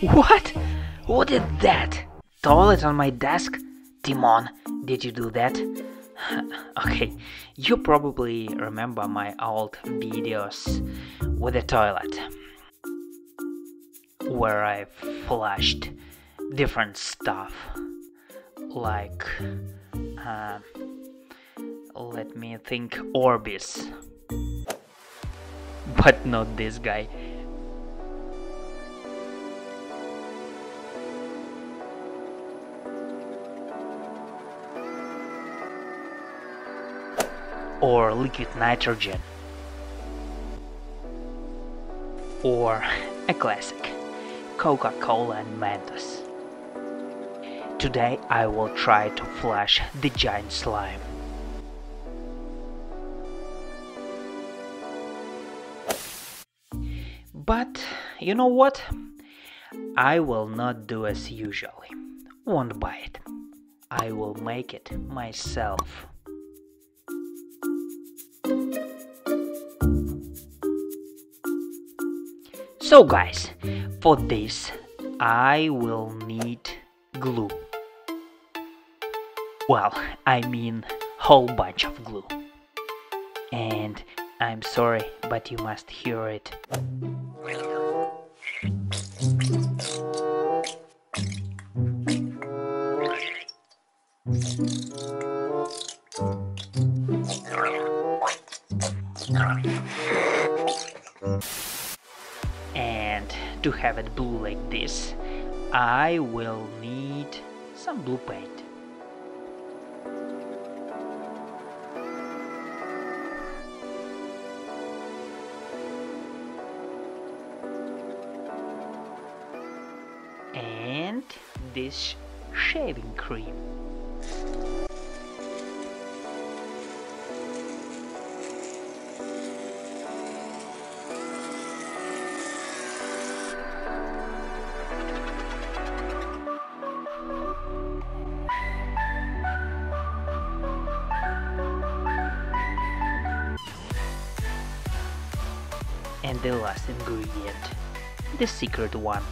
What? Who did that? Toilet on my desk? Timon, did you do that? Okay, you probably remember my old videos with the toilet, where I flushed different stuff, like, let me think, Orbis. But not this guy. Or liquid nitrogen. Or a classic, Coca-Cola and Mentos. Today I will try to flush the giant slime. But you know what? I will not do as usually. Won't buy it. I will make it myself. So guys, for this I will need glue. Well, I mean whole bunch of glue. And I'm sorry, but you must hear it. And to have it blue like this, I will need some blue paint. And this shaving cream. And the last ingredient, the secret one.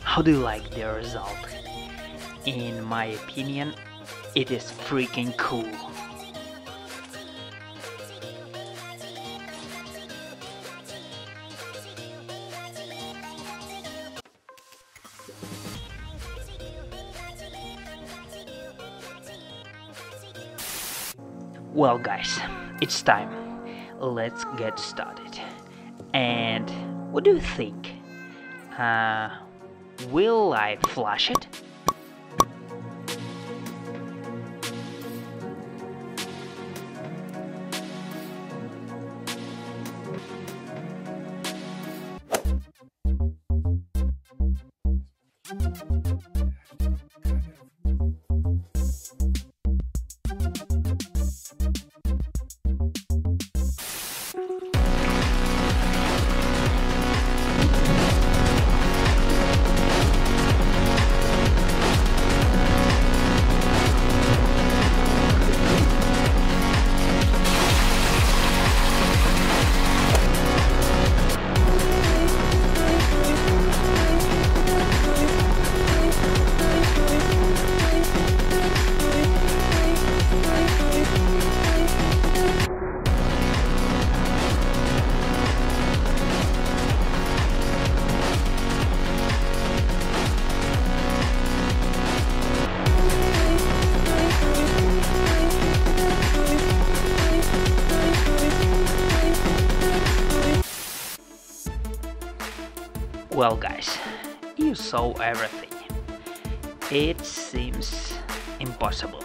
How do you like the result? In my opinion, it is freaking cool. Well guys, it's time. Let's get started. And what do you think? Will I flush it? Well guys, you saw everything. It seems impossible.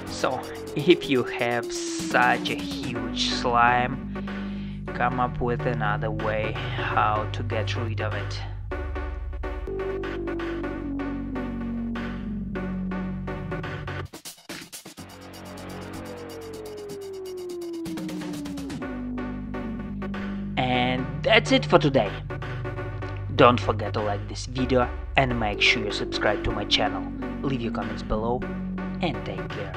So, if you have such a huge slime, come up with another way how to get rid of it. And that's it for today. Don't forget to like this video and make sure you subscribe to my channel. Leave your comments below and take care.